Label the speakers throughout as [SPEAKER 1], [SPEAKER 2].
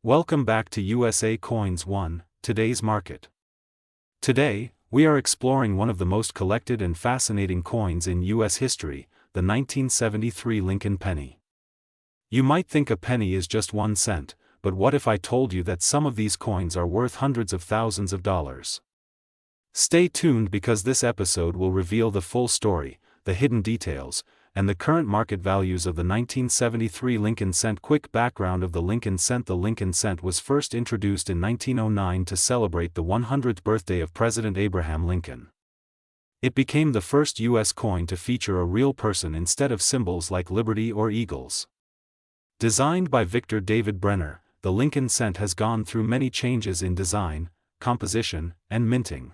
[SPEAKER 1] Welcome back to USA Coins 1, Today's Market. Today, we are exploring one of the most collected and fascinating coins in U.S. history, the 1973 Lincoln penny. You might think a penny is just 1 cent, but what if I told you that some of these coins are worth hundreds of thousands of dollars? Stay tuned because this episode will reveal the full story, the hidden details, and the current market values of the 1973 Lincoln cent. Quick background of the Lincoln cent. The Lincoln cent was first introduced in 1909 to celebrate the 100th birthday of President Abraham Lincoln. It became the first U.S. coin to feature a real person instead of symbols like liberty or eagles. Designed by Victor David Brenner, the Lincoln cent has gone through many changes in design, composition, and minting.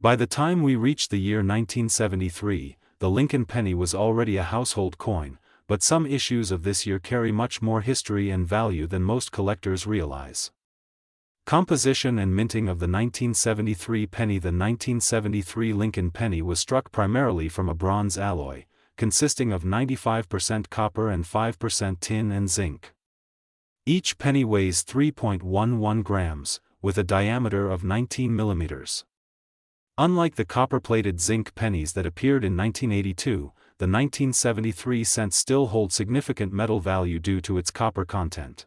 [SPEAKER 1] By the time we reach the year 1973, the Lincoln penny was already a household coin, but some issues of this year carry much more history and value than most collectors realize. Composition and minting of the 1973 penny. The 1973 Lincoln penny was struck primarily from a bronze alloy, consisting of 95% copper and 5% tin and zinc. Each penny weighs 3.11 grams, with a diameter of 19 millimeters. Unlike the copper-plated zinc pennies that appeared in 1982, the 1973 cent still holds significant metal value due to its copper content.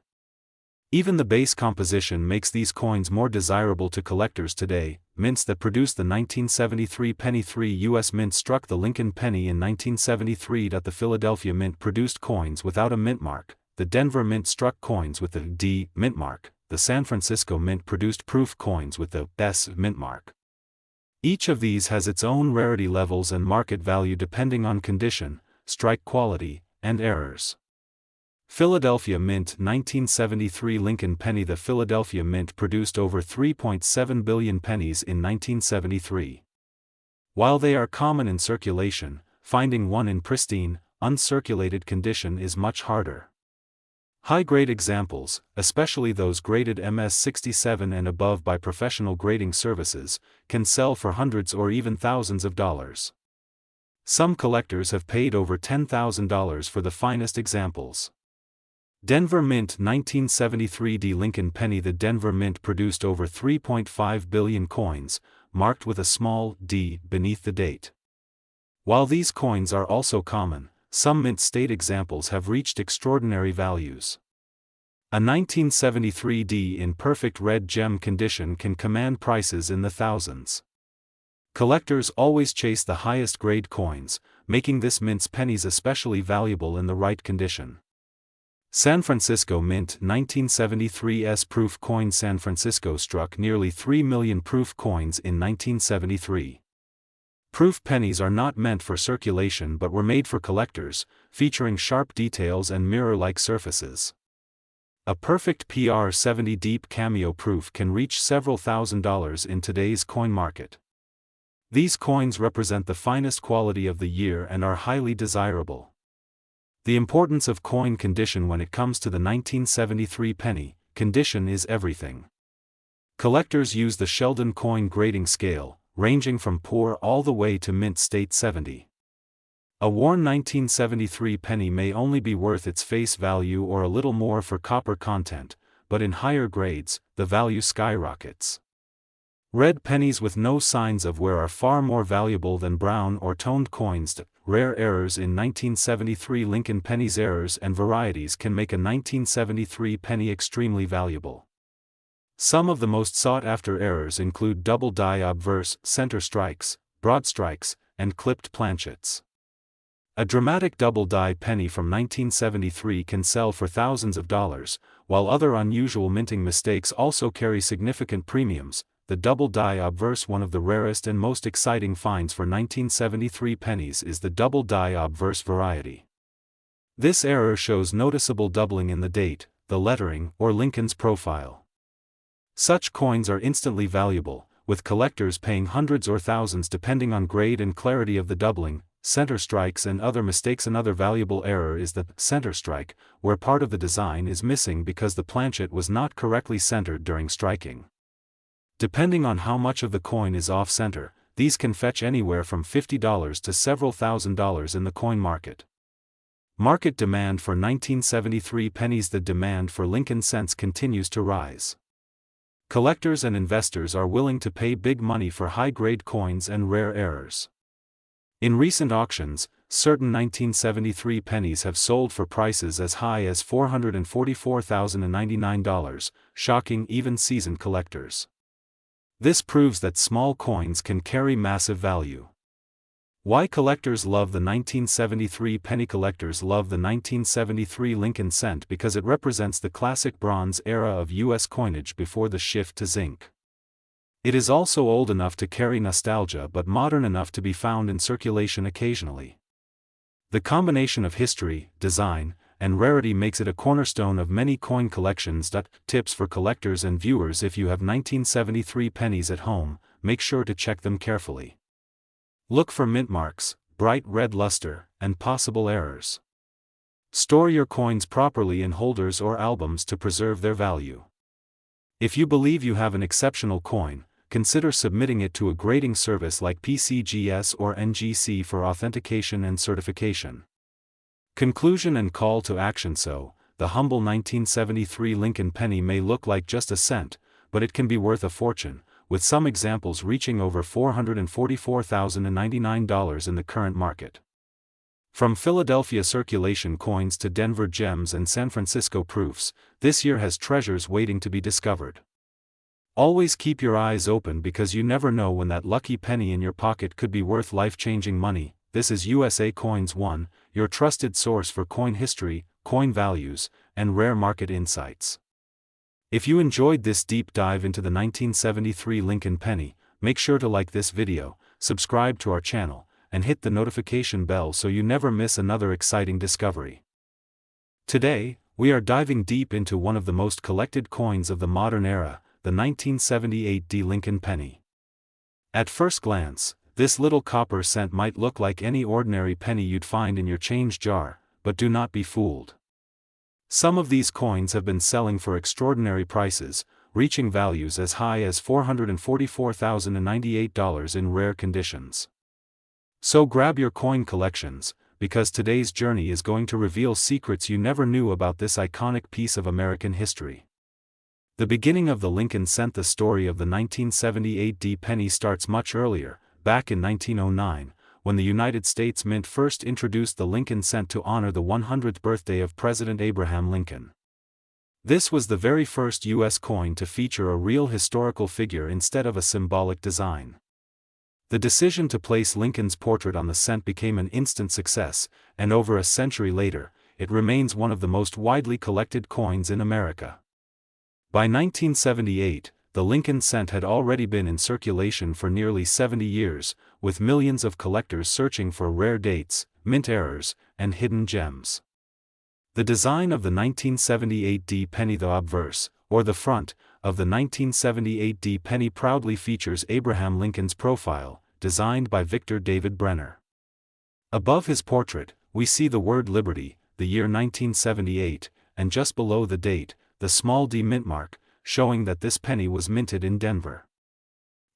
[SPEAKER 1] Even the base composition makes these coins more desirable to collectors today. Mints that produced the 1973 penny. 3 U.S. mints struck the Lincoln penny in 1973. The Philadelphia Mint produced coins without a mint mark, the Denver Mint struck coins with the D mint mark, the San Francisco Mint produced proof coins with the S mint mark. Each of these has its own rarity levels and market value depending on condition, strike quality, and errors. Philadelphia Mint. 1973 Lincoln penny. The Philadelphia Mint produced over 3.7 billion pennies in 1973. While they are common in circulation, finding one in pristine, uncirculated condition is much harder. High-grade examples, especially those graded MS-67 and above by professional grading services, can sell for hundreds or even thousands of dollars. Some collectors have paid over $10,000 for the finest examples. Denver Mint. 1973 D Lincoln penny. The Denver Mint produced over 3.5 billion coins, marked with a small d beneath the date. While these coins are also common, some mint state examples have reached extraordinary values. A 1973 D in perfect red gem condition can command prices in the thousands. Collectors always chase the highest grade coins, making this mint's pennies especially valuable in the right condition. San Francisco Mint. 1973 S proof coin. San Francisco struck nearly 3 million proof coins in 1973. Proof pennies are not meant for circulation but were made for collectors, featuring sharp details and mirror-like surfaces. A perfect PR70 deep cameo proof can reach several $1,000s in today's coin market. These coins represent the finest quality of the year and are highly desirable. The importance of coin condition. When it comes to the 1973 penny, condition is everything. Collectors use the Sheldon coin grading scale, ranging from poor all the way to mint state 70. A worn 1973 penny may only be worth its face value or a little more for copper content, but in higher grades, the value skyrockets. Red pennies with no signs of wear are far more valuable than brown or toned coins. Rare errors in 1973 Lincoln pennies. Errors and varieties can make a 1973 penny extremely valuable. Some of the most sought-after errors include double die obverse, center strikes, broad strikes, and clipped planchets. A dramatic double die penny from 1973 can sell for thousands of dollars, while other unusual minting mistakes also carry significant premiums. The double die obverse. One of the rarest and most exciting finds for 1973 pennies is the double die obverse variety. This error shows noticeable doubling in the date, the lettering, or Lincoln's profile. Such coins are instantly valuable, with collectors paying hundreds or thousands depending on grade and clarity of the doubling, center strikes and other mistakes. Another valuable error is the center strike, where part of the design is missing because the planchet was not correctly centered during striking. Depending on how much of the coin is off-center, these can fetch anywhere from $50 to several $1,000s in the coin market. Market demand for 1973 pennies. The demand for Lincoln cents continues to rise. Collectors and investors are willing to pay big money for high-grade coins and rare errors. In recent auctions, certain 1973 pennies have sold for prices as high as $444,099, shocking even seasoned collectors. This proves that small coins can carry massive value. Why collectors love the 1973 penny. Collectors love the 1973 Lincoln cent because it represents the classic Bronze era of U.S. coinage before the shift to zinc. It is also old enough to carry nostalgia but modern enough to be found in circulation occasionally. The combination of history, design, and rarity makes it a cornerstone of many coin collections. Tips for collectors and viewers: if you have 1973 pennies at home, make sure to check them carefully. Look for mint marks, bright red luster, and possible errors. Store your coins properly in holders or albums to preserve their value. If you believe you have an exceptional coin, consider submitting it to a grading service like PCGS or NGC for authentication and certification. Conclusion and call to action. So, the humble 1973 Lincoln penny may look like just a cent, but it can be worth a fortune, with some examples reaching over $444,099 in the current market. From Philadelphia circulation coins to Denver gems and San Francisco proofs, this year has treasures waiting to be discovered. Always keep your eyes open because you never know when that lucky penny in your pocket could be worth life-changing money. This is USA Coins 1, your trusted source for coin history, coin values, and rare market insights. If you enjoyed this deep dive into the 1973 Lincoln penny, make sure to like this video, subscribe to our channel, and hit the notification bell so you never miss another exciting discovery. Today, we are diving deep into one of the most collected coins of the modern era, the 1978 Lincoln penny. At first glance, this little copper cent might look like any ordinary penny you'd find in your change jar, but do not be fooled. Some of these coins have been selling for extraordinary prices, reaching values as high as $444,098 in rare conditions. So grab your coin collections, because today's journey is going to reveal secrets you never knew about this iconic piece of American history. The beginning of the Lincoln cent. The story of the 1978 penny starts much earlier, back in 1909. When the United States Mint first introduced the Lincoln cent to honor the 100th birthday of President Abraham Lincoln. This was the very first U.S. coin to feature a real historical figure instead of a symbolic design. The decision to place Lincoln's portrait on the cent became an instant success, and over a century later, it remains one of the most widely collected coins in America. By 1978, the Lincoln cent had already been in circulation for nearly 70 years, with millions of collectors searching for rare dates, mint errors, and hidden gems. The design of the 1978 penny. The obverse, or the front, of the 1978 penny proudly features Abraham Lincoln's profile, designed by Victor David Brenner. Above his portrait, we see the word Liberty, the year 1978, and just below the date, the small d mint mark, showing that this penny was minted in Denver.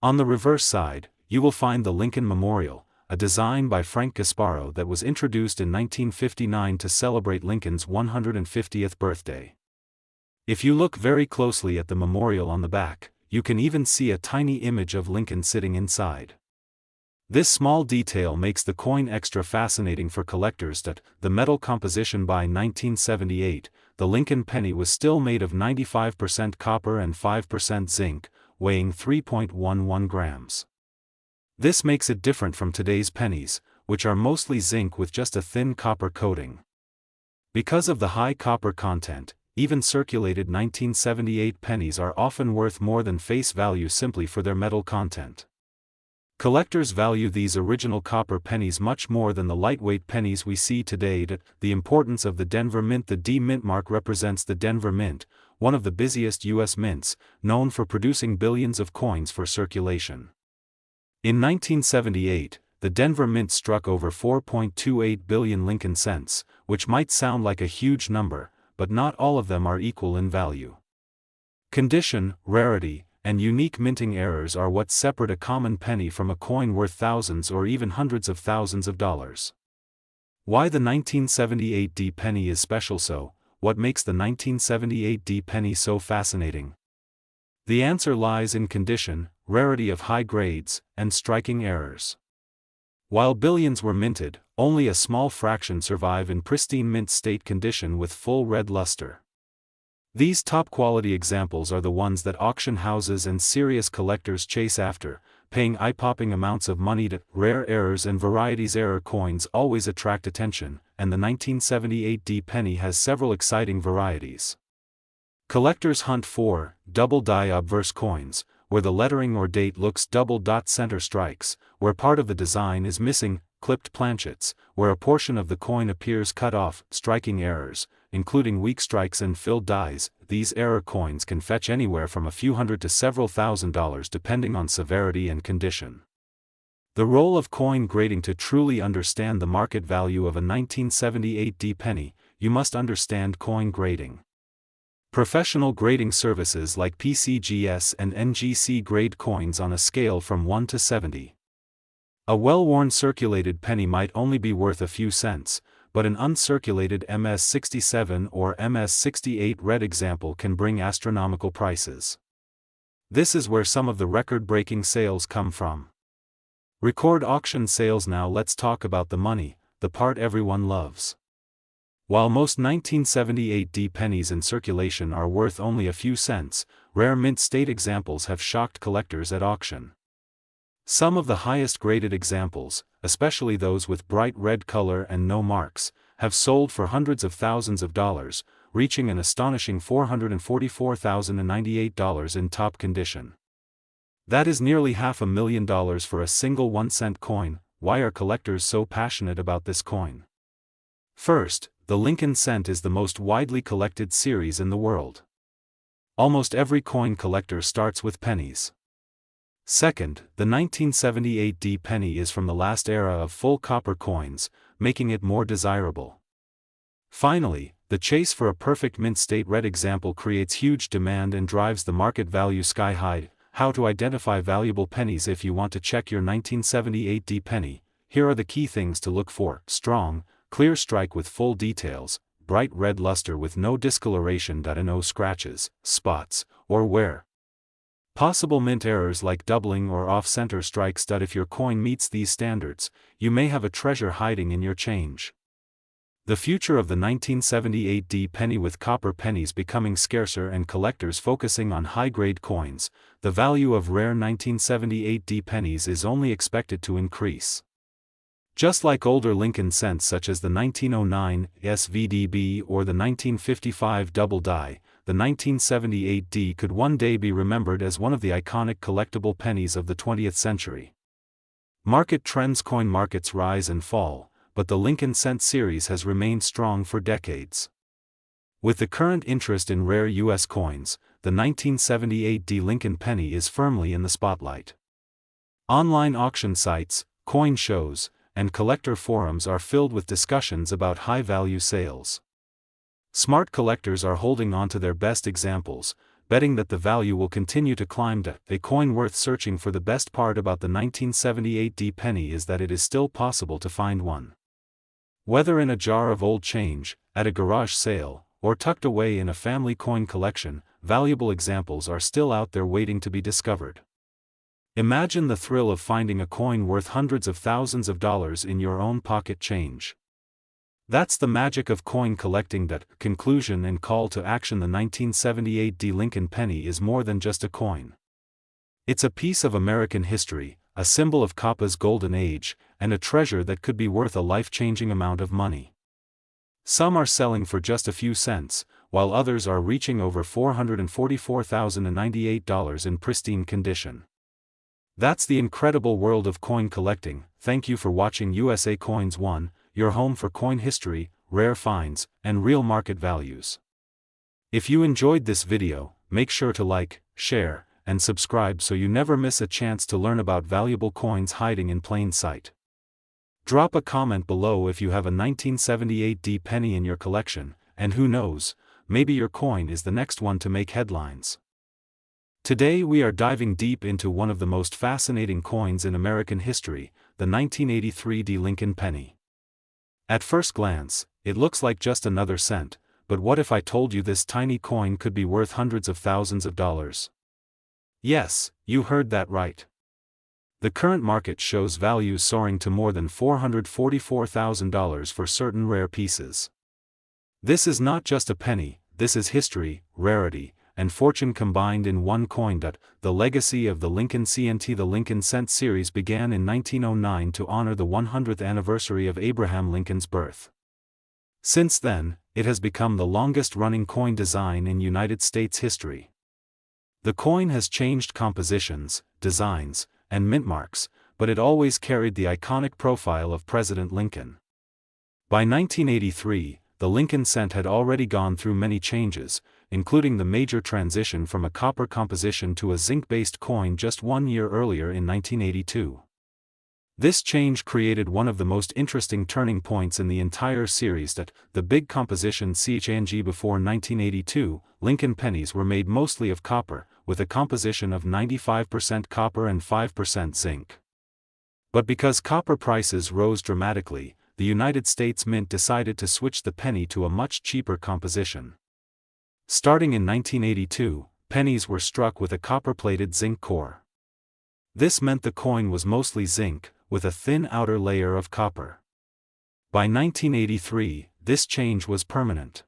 [SPEAKER 1] On the reverse side, you will find the Lincoln Memorial, a design by Frank Gasparo that was introduced in 1959 to celebrate Lincoln's 150th birthday. If you look very closely at the memorial on the back, you can even see a tiny image of Lincoln sitting inside. This small detail makes the coin extra fascinating for collectors. The metal composition. By 1978, the Lincoln penny was still made of 95% copper and 5% zinc, weighing 3.11 grams. This makes it different from today's pennies, which are mostly zinc with just a thin copper coating. Because of the high copper content, even circulated 1978 pennies are often worth more than face value simply for their metal content. Collectors value these original copper pennies much more than the lightweight pennies we see today. The importance of the Denver Mint. The D mint mark represents the Denver Mint, one of the busiest U.S. mints, known for producing billions of coins for circulation. In 1978, the Denver Mint struck over 4.28 billion Lincoln cents, which might sound like a huge number, but not all of them are equal in value. Condition, rarity, and unique minting errors are what separate a common penny from a coin worth thousands or even hundreds of thousands of dollars. Why the 1978 D penny is special. So, what makes the 1978 D penny so fascinating? The answer lies in condition, rarity of high grades, and striking errors. While billions were minted, only a small fraction survive in pristine mint state condition with full red luster. These top-quality examples are the ones that auction houses and serious collectors chase after, paying eye-popping amounts of money to. Rare errors and varieties. Error coins always attract attention, and the 1978 D penny has several exciting varieties. Collectors hunt for double die obverse coins, where the lettering or date looks double. Center strikes, where part of the design is missing. Clipped planchets, where a portion of the coin appears cut off. Striking errors, including weak strikes and filled dies. These error coins can fetch anywhere from a few hundred to several $1,000s depending on severity and condition. The role of coin grading. To truly understand the market value of a 1978 D penny, you must understand coin grading. Professional grading services like PCGS and NGC grade coins on a scale from 1 to 70. A well-worn circulated penny might only be worth a few cents, but an uncirculated MS-67 or MS-68 red example can bring astronomical prices. This is where some of the record-breaking sales come from. Record auction sales. Now let's talk about the money, the part everyone loves. While most 1978 D pennies in circulation are worth only a few cents, rare mint state examples have shocked collectors at auction. Some of the highest graded examples, especially those with bright red color and no marks, have sold for hundreds of thousands of dollars, reaching an astonishing $444,098 in top condition. That is nearly $500,000 for a single 1-cent coin. Why are collectors so passionate about this coin? First, the Lincoln cent is the most widely collected series in the world. Almost every coin collector starts with pennies. Second, the 1978 D penny is from the last era of full copper coins, making it more desirable. Finally, the chase for a perfect mint state red example creates huge demand and drives the market value sky high. How to identify valuable pennies? If you want to check your 1978 D penny, here are the key things to look for: strong, clear strike with full details, bright red luster with no discoloration and no scratches, spots, or wear. Possible mint errors like doubling or off-center strikes. If your coin meets these standards, you may have a treasure hiding in your change. The future of the 1978 D penny. With copper pennies becoming scarcer and collectors focusing on high-grade coins, the value of rare 1978 D pennies is only expected to increase. Just like older Lincoln cents such as the 1909 SVDB or the 1955 double die, the 1978 D could one day be remembered as one of the iconic collectible pennies of the 20th century. Market trends. Coin markets rise and fall, but the Lincoln cent series has remained strong for decades. With the current interest in rare U.S. coins, the 1978 D Lincoln penny is firmly in the spotlight. Online auction sites, coin shows, and collector forums are filled with discussions about high-value sales. Smart collectors are holding on to their best examples, betting that the value will continue to climb. A coin worth searching for. The best part about the 1978 D penny is that it is still possible to find one. Whether in a jar of old change, at a garage sale, or tucked away in a family coin collection, valuable examples are still out there waiting to be discovered. Imagine the thrill of finding a coin worth hundreds of thousands of dollars in your own pocket change. That's the magic of coin collecting. Conclusion and call to action: the 1978 D Lincoln penny is more than just a coin. It's a piece of American history, a symbol of copper's golden age, and a treasure that could be worth a life-changing amount of money. Some are selling for just a few cents, while others are reaching over $444,098 in pristine condition. That's the incredible world of coin collecting. Thank you for watching USA Coins 1, your home for coin history, rare finds, and real market values. If you enjoyed this video, make sure to like, share, and subscribe so you never miss a chance to learn about valuable coins hiding in plain sight. Drop a comment below if you have a 1978 D penny in your collection, and who knows, maybe your coin is the next one to make headlines. Today we are diving deep into one of the most fascinating coins in American history, the 1983 D Lincoln penny. At first glance, it looks like just another cent, but what if I told you this tiny coin could be worth hundreds of thousands of dollars? Yes, you heard that right. The current market shows values soaring to more than $444,000 for certain rare pieces. This is not just a penny, this is history, rarity, and fortune combined in one coin. The legacy of the Lincoln CNT. The Lincoln Cent series began in 1909 to honor the 100th anniversary of Abraham Lincoln's birth. Since then, it has become the longest-running coin design in United States history. The coin has changed compositions, designs, and mint marks, but it always carried the iconic profile of President Lincoln. By 1983, the Lincoln Cent had already gone through many changes, including the major transition from a copper composition to a zinc-based coin just 1 year earlier in 1982. This change created one of the most interesting turning points in the entire series. The big composition chang. Before 1982, Lincoln pennies were made mostly of copper, with a composition of 95% copper and 5% zinc. But because copper prices rose dramatically, the United States Mint decided to switch the penny to a much cheaper composition. Starting in 1982, pennies were struck with a copper-plated zinc core. This meant the coin was mostly zinc, with a thin outer layer of copper. By 1983, this change was permanent.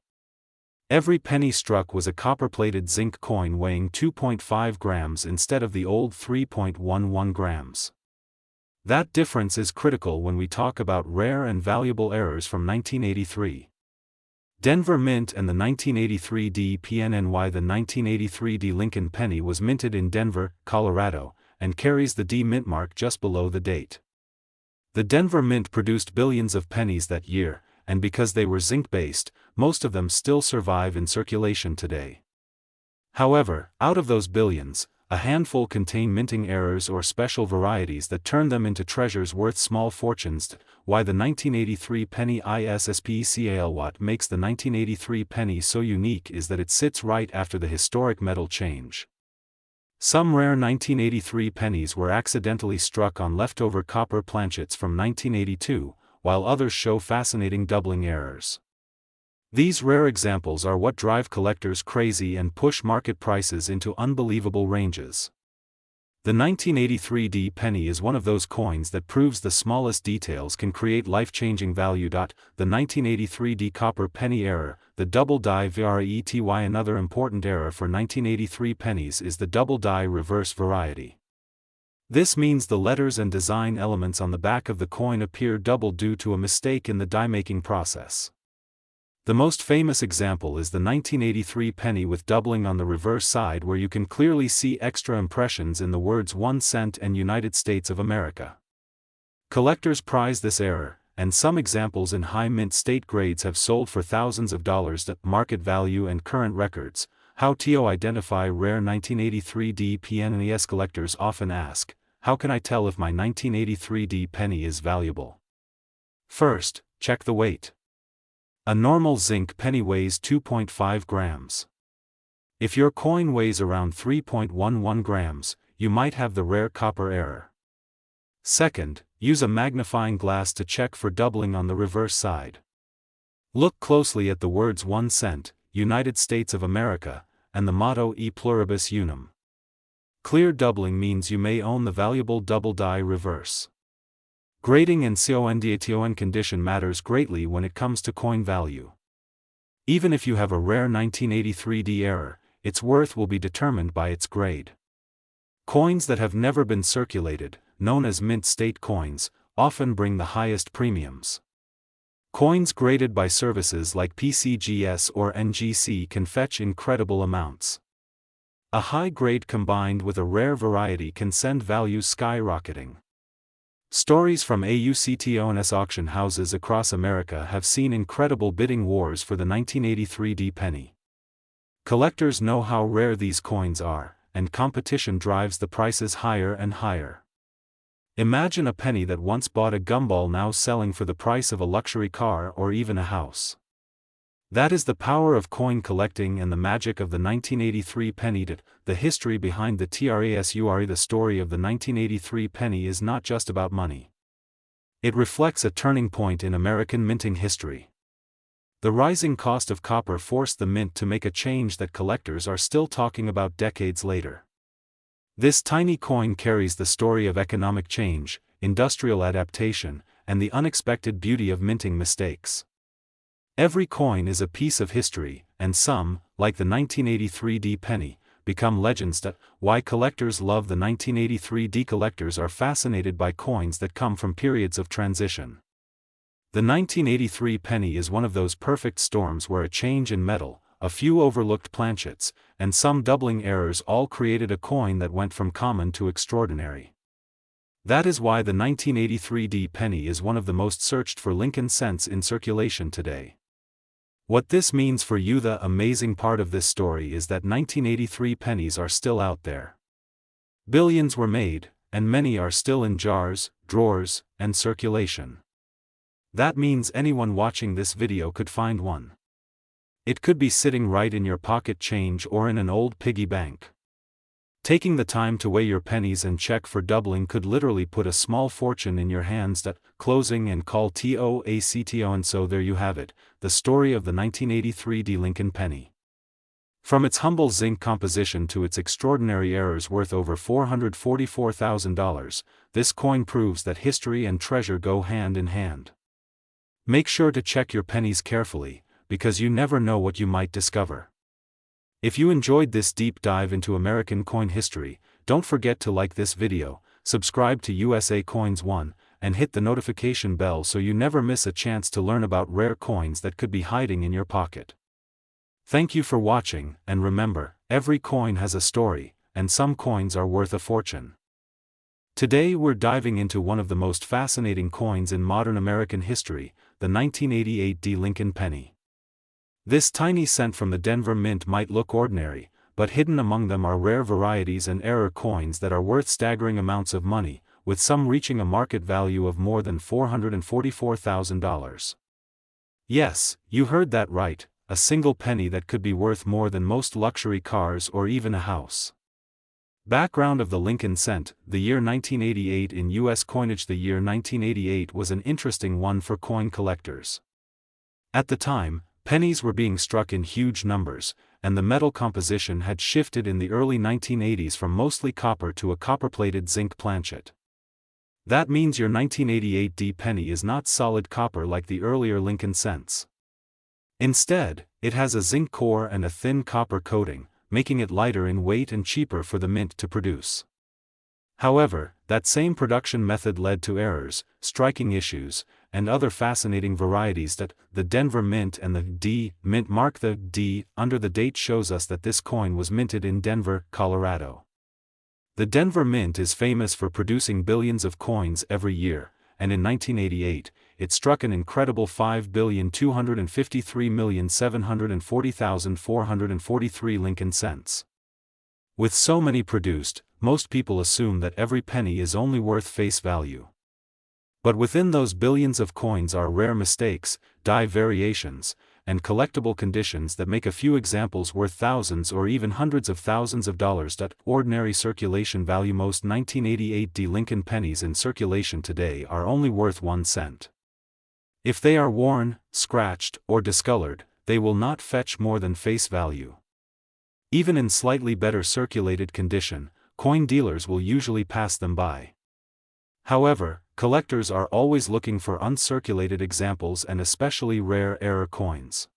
[SPEAKER 1] Every penny struck was a copper-plated zinc coin weighing 2.5 grams instead of the old 3.11 grams. That difference is critical when we talk about rare and valuable errors from 1983. Denver Mint and the 1983 DPNNY. The 1983 D Lincoln penny was minted in Denver, Colorado, and carries the D mint mark just below the date. The Denver Mint produced billions of pennies that year, and because they were zinc-based, most of them still survive in circulation today. However, out of those billions, a handful contain minting errors or special varieties that turn them into treasures worth small fortunes. Why the 1983 penny ISSPECAL? What makes the 1983 penny so unique is that it sits right after the historic metal change. Some rare 1983 pennies were accidentally struck on leftover copper planchets from 1982, while others show fascinating doubling errors. These rare examples are what drive collectors crazy and push market prices into unbelievable ranges. The 1983 D penny is one of those coins that proves the smallest details can create life-changing value. The 1983 D copper penny error, the double die varety. Another important error for 1983 pennies is the double die reverse variety. This means the letters and design elements on the back of the coin appear double due to a mistake in the die-making process. The most famous example is the 1983 penny with doubling on the reverse side, where you can clearly see extra impressions in the words 1 cent and United States of America. Collectors prize this error, and some examples in high mint state grades have sold for thousands of dollars. Market value and current records. How to identify rare 1983 D pennies? Collectors often ask, how can I tell if my 1983 D penny is valuable? First, check the weight. A normal zinc penny weighs 2.5 grams. If your coin weighs around 3.11 grams, you might have the rare copper error. Second, use a magnifying glass to check for doubling on the reverse side. Look closely at the words 1 cent, United States of America, and the motto E pluribus unum. Clear doubling means you may own the valuable double die reverse. Grading and condition condition matters greatly when it comes to coin value. Even if you have a rare 1983 D error, its worth will be determined by its grade. Coins that have never been circulated, known as mint state coins, often bring the highest premiums. Coins graded by services like PCGS or NGC can fetch incredible amounts. A high grade combined with a rare variety can send values skyrocketing. Stories from AUCTONS auction houses across America have seen incredible bidding wars for the 1983 D penny. Collectors know how rare these coins are, and competition drives the prices higher and higher. Imagine a penny that once bought a gumball now selling for the price of a luxury car or even a house. That is the power of coin collecting and the magic of the 1983 penny. The history behind the TRASURE. The story of the 1983 penny is not just about money. It reflects a turning point in American minting history. The rising cost of copper forced the mint to make a change that collectors are still talking about decades later. This tiny coin carries the story of economic change, industrial adaptation, and the unexpected beauty of minting mistakes. Every coin is a piece of history, and some, like the 1983 D penny, become legends. Why collectors love the 1983 D. Collectors are fascinated by coins that come from periods of transition. The 1983 penny is one of those perfect storms where a change in metal, a few overlooked planchets, and some doubling errors all created a coin that went from common to extraordinary. That is why the 1983 D penny is one of the most searched for Lincoln cents in circulation today. What this means for you: the amazing part of this story is that 1983 pennies are still out there. Billions were made, and many are still in jars, drawers, and circulation. That means anyone watching this video could find one. It could be sitting right in your pocket change or in an old piggy bank. Taking the time to weigh your pennies and check for doubling could literally put a small fortune in your hands. Closing and call TOACTO. And so there you have it, the story of the 1983 D Lincoln penny. From its humble zinc composition to its extraordinary errors worth over $444,000, this coin proves that history and treasure go hand in hand. Make sure to check your pennies carefully, because you never know what you might discover. If you enjoyed this deep dive into American coin history, don't forget to like this video, subscribe to USA Coins 1, and hit the notification bell so you never miss a chance to learn about rare coins that could be hiding in your pocket. Thank you for watching, and remember, every coin has a story, and some coins are worth a fortune. Today we're diving into one of the most fascinating coins in modern American history, the 1988 D Lincoln penny. This tiny cent from the Denver Mint might look ordinary, but hidden among them are rare varieties and error coins that are worth staggering amounts of money, with some reaching a market value of more than $444,000. Yes, you heard that right, a single penny that could be worth more than most luxury cars or even a house. Background of the Lincoln cent: the year 1988 in U.S. coinage. The year 1988 was an interesting one for coin collectors. At the time, pennies were being struck in huge numbers, and the metal composition had shifted in the early 1980s from mostly copper to a copper-plated zinc planchet. That means your 1988 D penny is not solid copper like the earlier Lincoln cents. Instead, it has a zinc core and a thin copper coating, making it lighter in weight and cheaper for the mint to produce. However, that same production method led to errors, striking issues, and other fascinating varieties. The Denver Mint and the D Mint. Mark the D under the date shows us that this coin was minted in Denver, Colorado. The Denver Mint is famous for producing billions of coins every year, and in 1988, it struck an incredible 5,253,740,443 Lincoln cents. With so many produced, most people assume that every penny is only worth face value. But within those billions of coins are rare mistakes, die variations, and collectible conditions that make a few examples worth thousands or even hundreds of thousands of dollars. Ordinary circulation value: most 1988 D Lincoln pennies in circulation today are only worth 1 cent. If they are worn, scratched, or discolored, they will not fetch more than face value. Even in slightly better circulated condition, coin dealers will usually pass them by. However, collectors are always looking for uncirculated examples and especially rare error coins.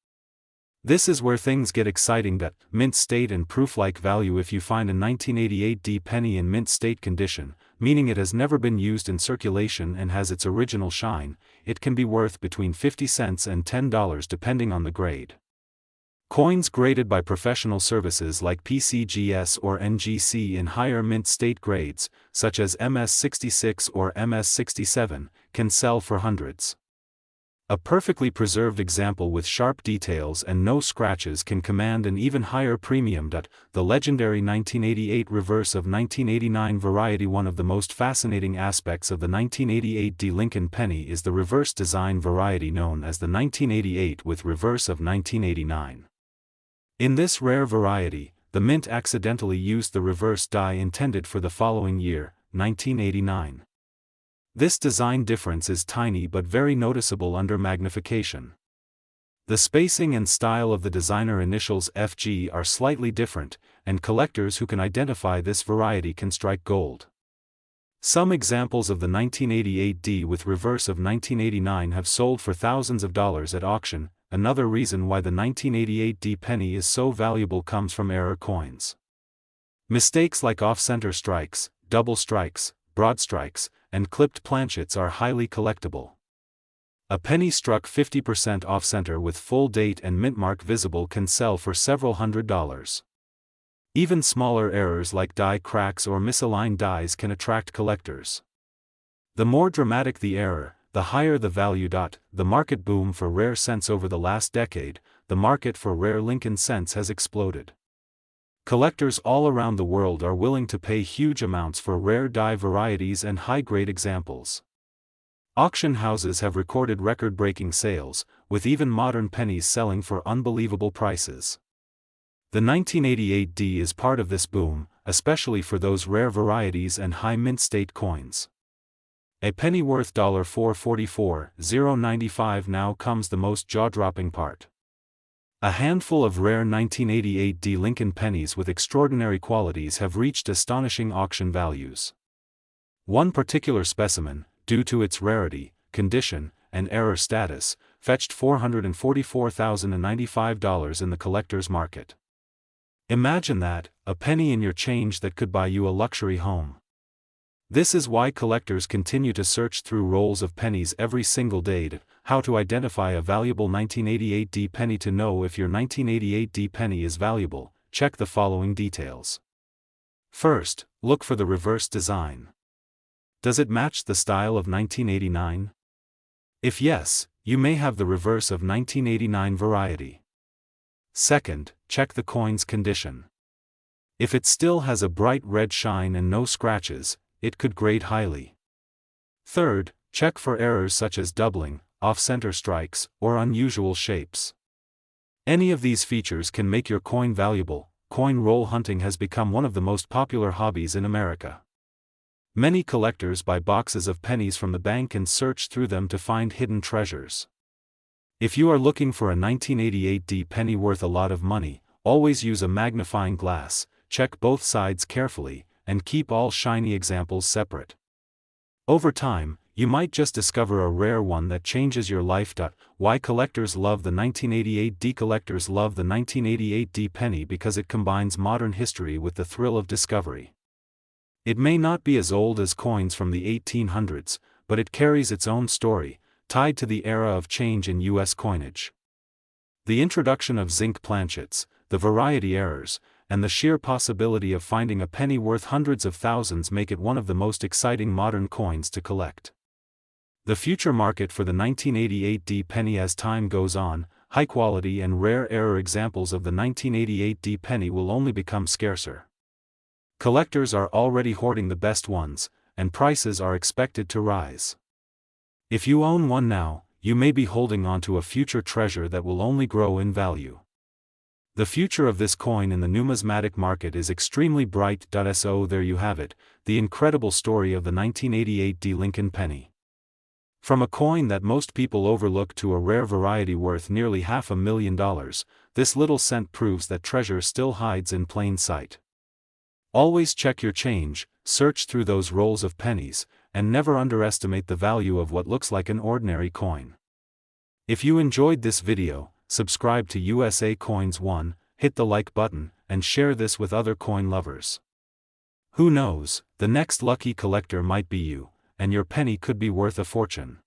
[SPEAKER 1] This is where things get exciting. Mint state and proof-like value: if you find a 1988 D penny in mint state condition, meaning it has never been used in circulation and has its original shine, it can be worth between 50 cents and $10 depending on the grade. Coins graded by professional services like PCGS or NGC in higher mint state grades, such as MS66 or MS67, can sell for hundreds. A perfectly preserved example with sharp details and no scratches can command an even higher premium. The legendary 1988 reverse of 1989 variety: one of the most fascinating aspects of the 1988 D Lincoln penny is the reverse design variety known as the 1988 with reverse of 1989. In this rare variety, the mint accidentally used the reverse die intended for the following year, 1989. This design difference is tiny but very noticeable under magnification. The spacing and style of the designer initials FG are slightly different, and collectors who can identify this variety can strike gold. Some examples of the 1988D with reverse of 1989 have sold for thousands of dollars at auction. Another reason why the 1988D penny is so valuable comes from error coins. Mistakes like off-center strikes, double strikes, broad strikes, and clipped planchets are highly collectible. A penny struck 50% off-center with full date and mint mark visible can sell for several $100s. Even smaller errors like die cracks or misaligned dies can attract collectors. The more dramatic the error, the higher the value. The market boom for rare cents over the last decade, the market for rare Lincoln cents has exploded. Collectors all around the world are willing to pay huge amounts for rare die varieties and high-grade examples. Auction houses have recorded record-breaking sales, with even modern pennies selling for unbelievable prices. The 1988D is part of this boom, especially for those rare varieties and high mint state coins. A penny worth $444.95 now comes the most jaw-dropping part. A handful of rare 1988D Lincoln pennies with extraordinary qualities have reached astonishing auction values. One particular specimen, due to its rarity, condition, and error status, fetched $444,095 in the collector's market. Imagine that, a penny in your change that could buy you a luxury home. This is why collectors continue to search through rolls of pennies every single day. How to identify a valuable 1988D penny. To know if your 1988D penny is valuable, check the following details. First, look for the reverse design. Does it match the style of 1989? If yes, you may have the reverse of 1989 variety. Second, check the coin's condition. If it still has a bright red shine and no scratches, it could grade highly. Third, check for errors such as doubling, off-center strikes, or unusual shapes. Any of these features can make your coin valuable. Coin roll hunting has become one of the most popular hobbies in America. Many collectors buy boxes of pennies from the bank and search through them to find hidden treasures. If you are looking for a 1988D penny worth a lot of money, always use a magnifying glass, check both sides carefully, and keep all shiny examples separate. Over time, you might just discover a rare one that changes your life. Why collectors love the 1988D? Collectors love the 1988D penny because it combines modern history with the thrill of discovery. It may not be as old as coins from the 1800s, but it carries its own story, tied to the era of change in U.S. coinage. The introduction of zinc planchets, the variety errors, and the sheer possibility of finding a penny worth hundreds of thousands make it one of the most exciting modern coins to collect. The future market for the 1988D penny. As time goes on, high-quality and rare error examples of the 1988D penny will only become scarcer. Collectors are already hoarding the best ones, and prices are expected to rise. If you own one now, you may be holding on to a future treasure that will only grow in value. The future of this coin in the numismatic market is extremely bright. So there you have it, the incredible story of the 1988D Lincoln penny. From a coin that most people overlook to a rare variety worth nearly $500,000, this little cent proves that treasure still hides in plain sight. Always check your change, search through those rolls of pennies, and never underestimate the value of what looks like an ordinary coin. If you enjoyed this video, subscribe to USA Coins 1, hit the like button, and share this with other coin lovers. Who knows, the next lucky collector might be you, and your penny could be worth a fortune.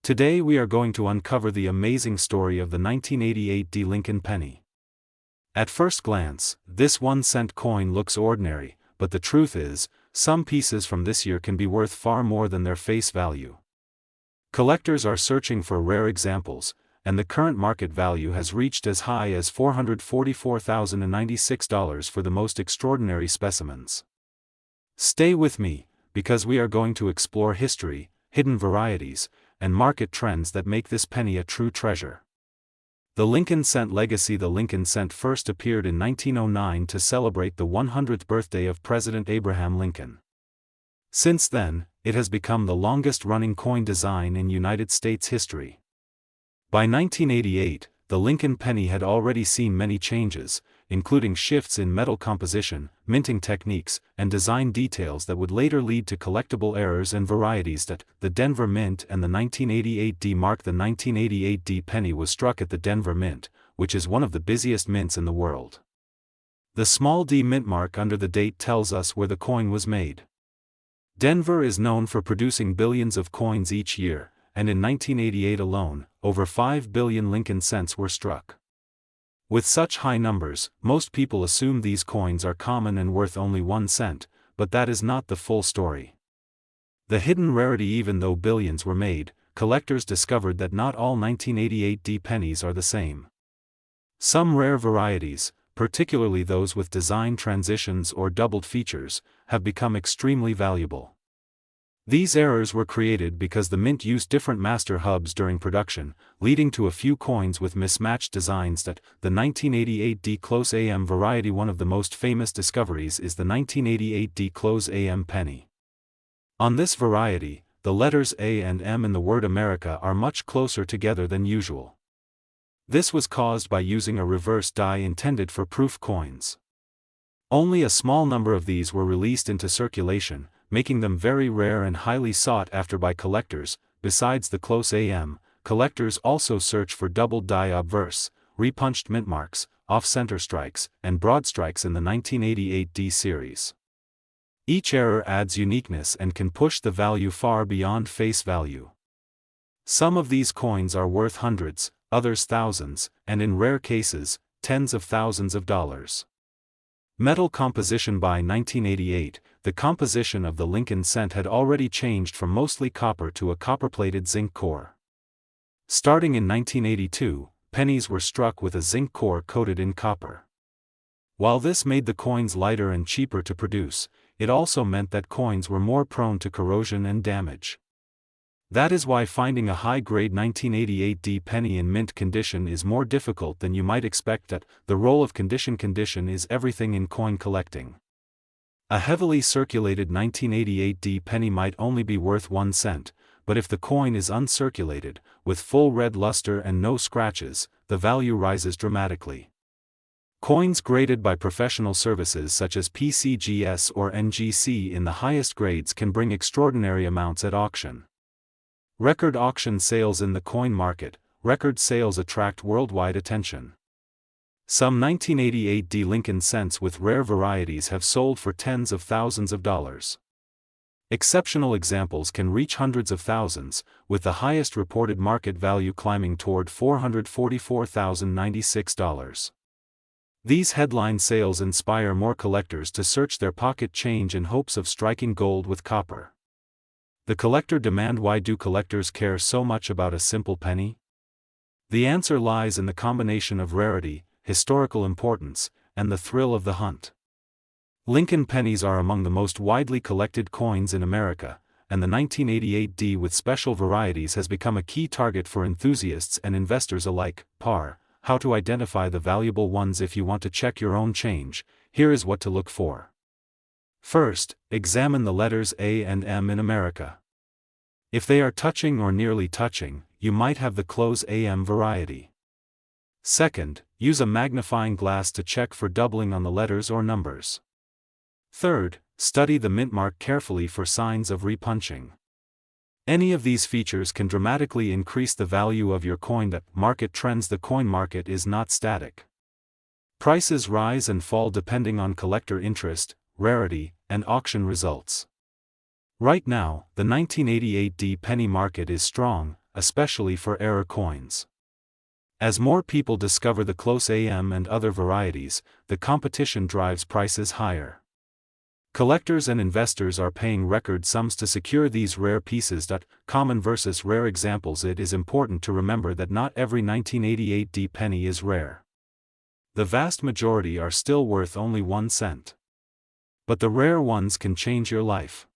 [SPEAKER 1] Today we are going to uncover the amazing story of the 1988D Lincoln penny. At first glance, this 1-cent coin looks ordinary, but the truth is, some pieces from this year can be worth far more than their face value. Collectors are searching for rare examples, and the current market value has reached as high as $444,096 for the most extraordinary specimens. Stay with me, because we are going to explore history, hidden varieties, and market trends that make this penny a true treasure. The Lincoln cent legacy. The Lincoln cent first appeared in 1909 to celebrate the 100th birthday of President Abraham Lincoln. Since then, it has become the longest-running coin design in United States history. By 1988, the Lincoln penny had already seen many changes, including shifts in metal composition, minting techniques, and design details that would later lead to collectible errors and varieties. That the Denver Mint and the 1988 D mark. The 1988 D penny was struck at the Denver Mint, which is one of the busiest mints in the world. The small d mint mark under the date tells us where the coin was made. Denver is known for producing billions of coins each year, and in 1988 alone, over 5 billion Lincoln cents were struck. With such high numbers, most people assume these coins are common and worth only 1 cent, but that is not the full story. The hidden rarity. Even though billions were made, collectors discovered that not all 1988 D pennies are the same. Some rare varieties, particularly those with design transitions or doubled features, have become extremely valuable. These errors were created because the mint used different master hubs during production, leading to a few coins with mismatched designs. That the 1988 D close AM variety. One of the most famous discoveries is the 1988 D close AM penny. On this variety, the letters A and M in the word America are much closer together than usual. This was caused by using a reverse die intended for proof coins. Only a small number of these were released into circulation, making them very rare and highly sought after by collectors. Besides the close AM, collectors also search for doubled die obverse, repunched mint marks, off-center strikes, and broad strikes in the 1988 D series. Each error adds uniqueness and can push the value far beyond face value. Some of these coins are worth hundreds, others thousands, and in rare cases, tens of thousands of dollars. Metal composition. By 1988, the composition of the Lincoln cent had already changed from mostly copper to a copper-plated zinc core. Starting in 1982, pennies were struck with a zinc core coated in copper. While this made the coins lighter and cheaper to produce, it also meant that coins were more prone to corrosion and damage. That is why finding a high-grade 1988 D penny in mint condition is more difficult than you might expect. That the role of condition is everything in coin collecting. A heavily circulated 1988 D penny might only be worth 1 cent, but if the coin is uncirculated, with full red luster and no scratches, the value rises dramatically. Coins graded by professional services such as PCGS or NGC in the highest grades can bring extraordinary amounts at auction. Record auction sales in the coin market. Record sales attract worldwide attention. Some 1988 D Lincoln cents with rare varieties have sold for tens of thousands of dollars. Exceptional examples can reach hundreds of thousands, with the highest reported market value climbing toward $444,096. These headline sales inspire more collectors to search their pocket change in hopes of striking gold with copper. The collector demand. Why do collectors care so much about a simple penny? The answer lies in the combination of rarity, historical importance, and the thrill of the hunt. Lincoln pennies are among the most widely collected coins in America, and the 1988 D with special varieties has become a key target for enthusiasts and investors alike. How to identify the valuable ones. If you want to check your own change, here is what to look for. First, examine the letters A and M in America. If they are touching or nearly touching, you might have the close AM variety. Second, use a magnifying glass to check for doubling on the letters or numbers. Third, study the mint mark carefully for signs of repunching. Any of these features can dramatically increase the value of your coin. The market trends. The coin market is not static. Prices rise and fall depending on collector interest, rarity, and auction results. Right now, the 1988 D penny market is strong, especially for error coins. As more people discover the close AM and other varieties, the competition drives prices higher. Collectors and investors are paying record sums to secure these rare pieces. Common versus rare examples. It is important to remember that not every 1988 D penny is rare. The vast majority are still worth only 1 cent. But the rare ones can change your life.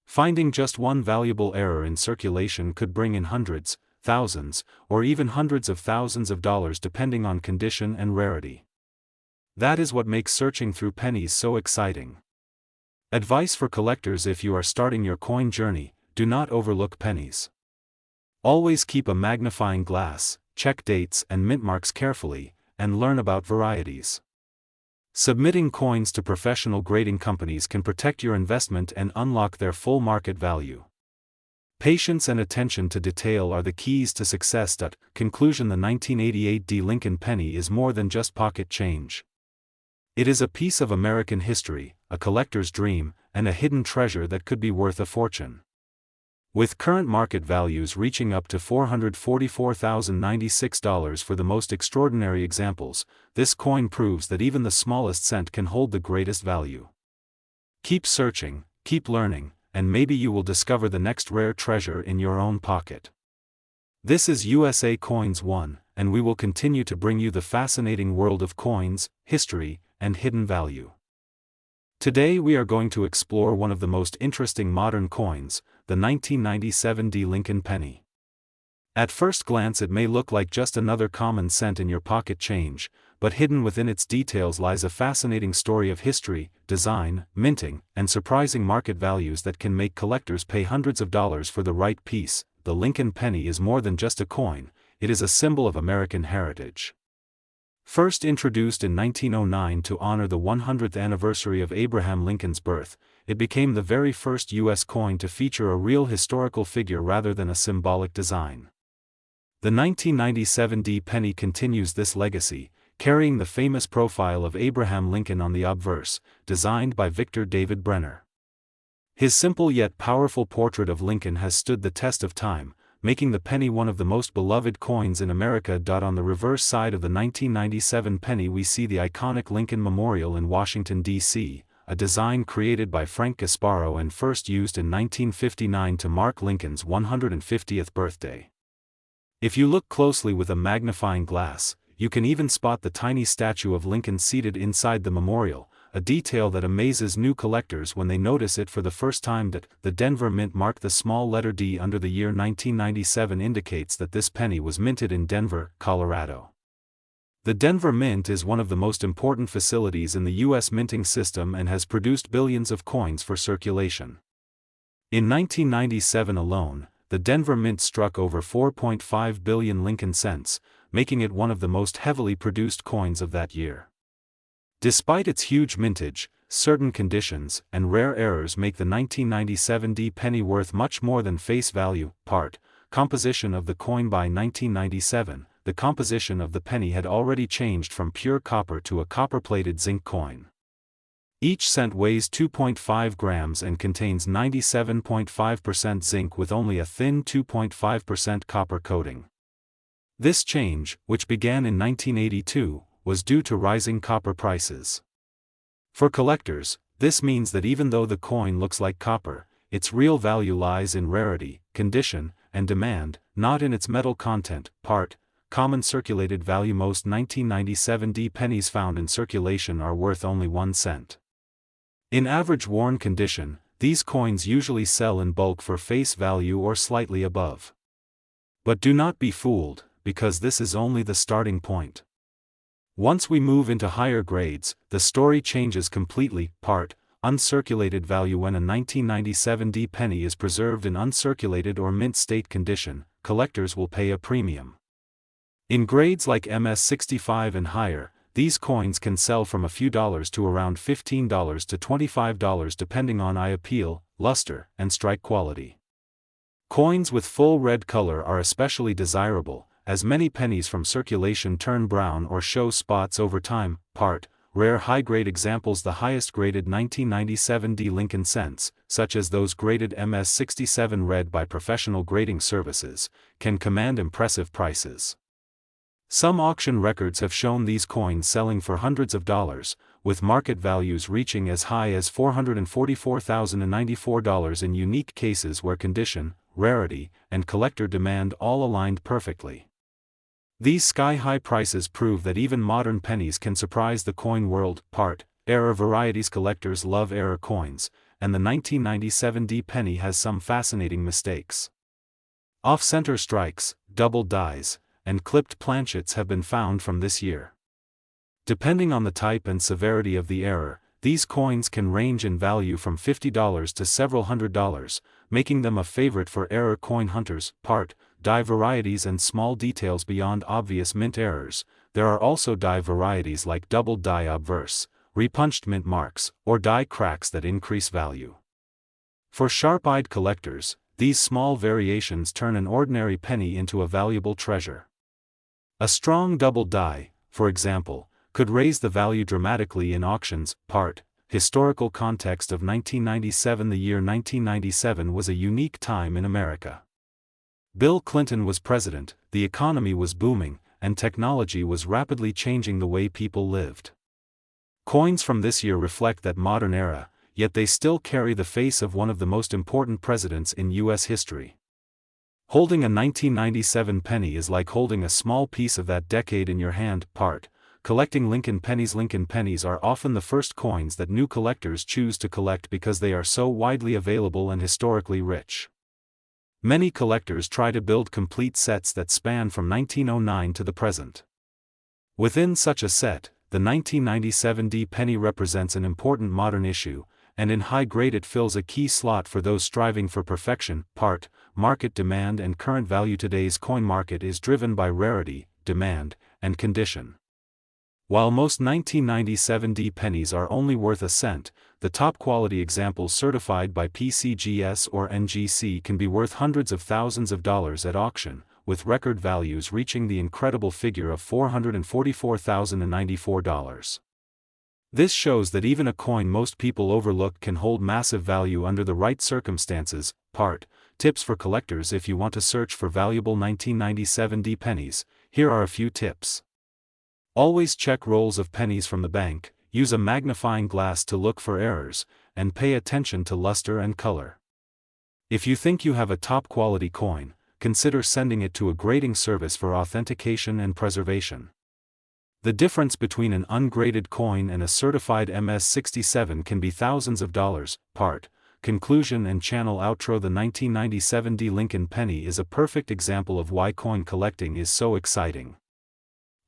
[SPEAKER 1] Finding just one valuable error in circulation could bring in hundreds, thousands, or even hundreds of thousands of dollars depending on condition and rarity. That is what makes searching through pennies so exciting. Advice for collectors: if you are starting your coin journey, do not overlook pennies. Always keep a magnifying glass, check dates and mint marks carefully, and learn about varieties. Submitting coins to professional grading companies can protect your investment and unlock their full market value. Patience and attention to detail are the keys to success. Conclusion: the 1988 D. Lincoln penny is more than just pocket change. It is a piece of American history, a collector's dream, and a hidden treasure that could be worth a fortune. With current market values reaching up to $444,096 for the most extraordinary examples, this coin proves that even the smallest cent can hold the greatest value. Keep searching, keep learning, and maybe you will discover the next rare treasure in your own pocket. This is USA Coins 1, and we will continue to bring you the fascinating world of coins, history, and hidden value. Today we are going to explore one of the most interesting modern coins, the 1997 D. Lincoln penny. At first glance it may look like just another common cent in your pocket change, but hidden within its details lies a fascinating story of history, design, minting, and surprising market values that can make collectors pay hundreds of dollars for the right piece. The Lincoln penny is more than just a coin, it is a symbol of American heritage. First introduced in 1909 to honor the 100th anniversary of Abraham Lincoln's birth, it became the very first U.S. coin to feature a real historical figure rather than a symbolic design. The 1997 D. penny continues this legacy, carrying the famous profile of Abraham Lincoln on the obverse, designed by Victor David Brenner. His simple yet powerful portrait of Lincoln has stood the test of time, making the penny one of the most beloved coins in America. On the reverse side of the 1997 penny we see the iconic Lincoln Memorial in Washington, D.C., a design created by Frank Gasparro and first used in 1959 to mark Lincoln's 150th birthday. If you look closely with a magnifying glass, you can even spot the tiny statue of Lincoln seated inside the memorial, a detail that amazes new collectors when they notice it for the first time. The Denver Mint mark, the small letter D under the year 1997, indicates that this penny was minted in Denver, Colorado. The Denver Mint is one of the most important facilities in the U.S. minting system and has produced billions of coins for circulation. In 1997 alone, the Denver Mint struck over 4.5 billion Lincoln cents, making it one of the most heavily produced coins of that year. Despite its huge mintage, certain conditions and rare errors make the 1997 D. penny worth much more than face value. Part: composition of the coin. By 1997, the composition of the penny had already changed from pure copper to a copper-plated zinc coin. Each cent weighs 2.5 grams and contains 97.5% zinc with only a thin 2.5% copper coating. This change, which began in 1982, was due to rising copper prices. For collectors, this means that even though the coin looks like copper, its real value lies in rarity, condition, and demand, not in its metal content. Part: common circulated value. Most 1997 D. pennies found in circulation are worth only 1 cent. In average worn condition, these coins usually sell in bulk for face value or slightly above. But do not be fooled, because this is only the starting point. Once we move into higher grades, the story changes completely. Part: uncirculated value. When a 1997 D. penny is preserved in uncirculated or mint state condition, collectors will pay a premium. In grades like MS-65 and higher, these coins can sell from a few dollars to around $15 to $25 depending on eye appeal, luster, and strike quality. Coins with full red color are especially desirable, as many pennies from circulation turn brown or show spots over time. Part: rare high-grade examples. The highest graded 1997 D. Lincoln cents, such as those graded MS-67 red by professional grading services, can command impressive prices. Some auction records have shown these coins selling for hundreds of dollars, with market values reaching as high as $444,094 in unique cases where condition, rarity, and collector demand all aligned perfectly. These sky-high prices prove that even modern pennies can surprise the coin world. Part: error varieties. Collectors love error coins, and the 1997 D. penny has some fascinating mistakes. Off-center strikes, double dies, and clipped planchets have been found from this year. Depending on the type and severity of the error, these coins can range in value from $50 to several $100s, making them a favorite for error coin hunters. Die varieties and small details beyond obvious mint errors. There are also die varieties like doubled die obverse, repunched mint marks, or die cracks that increase value. For sharp-eyed collectors, these small variations turn an ordinary penny into a valuable treasure. A strong double die, for example, could raise the value dramatically in auctions. Historical context of 1997. The year 1997 was a unique time in America. Bill Clinton was president, the economy was booming, and technology was rapidly changing the way people lived. Coins from this year reflect that modern era, yet they still carry the face of one of the most important presidents in U.S. history. Holding a 1997 penny is like holding a small piece of that decade in your hand. Collecting Lincoln pennies. Lincoln pennies are often the first coins that new collectors choose to collect because they are so widely available and historically rich. Many collectors try to build complete sets that span from 1909 to the present. Within such a set, the 1997 D penny represents an important modern issue, and in high grade it fills a key slot for those striving for perfection. Market demand and current value. Today's coin market is driven by rarity, demand, and condition. While most 1997 D pennies are only worth a cent, the top quality examples certified by PCGS or NGC can be worth hundreds of thousands of dollars at auction, with record values reaching the incredible figure of $444,094. This shows that even a coin most people overlook can hold massive value under the right circumstances. Tips for collectors. If you want to search for valuable 1997 D pennies, here are a few tips. Always check rolls of pennies from the bank, use a magnifying glass to look for errors, and pay attention to luster and color. If you think you have a top-quality coin, consider sending it to a grading service for authentication and preservation. The difference between an ungraded coin and a certified MS-67 can be thousands of dollars. Conclusion and channel outro. The 1997 D Lincoln penny is a perfect example of why coin collecting is so exciting.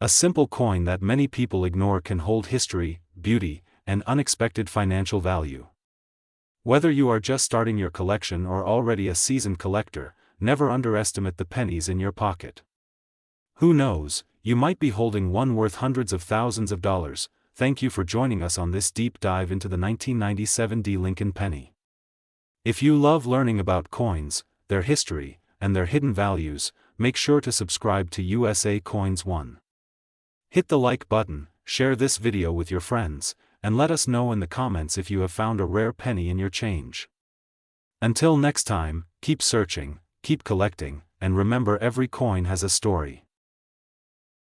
[SPEAKER 1] A simple coin that many people ignore can hold history, beauty, and unexpected financial value. Whether you are just starting your collection or already a seasoned collector, never underestimate the pennies in your pocket. Who knows, you might be holding one worth hundreds of thousands of dollars. Thank you for joining us on this deep dive into the 1997 D Lincoln penny. If you love learning about coins, their history, and their hidden values, make sure to subscribe to USA Coins 1. Hit the like button, share this video with your friends, and let us know in the comments if you have found a rare penny in your change. Until next time, keep searching, keep collecting, and remember every coin has a story.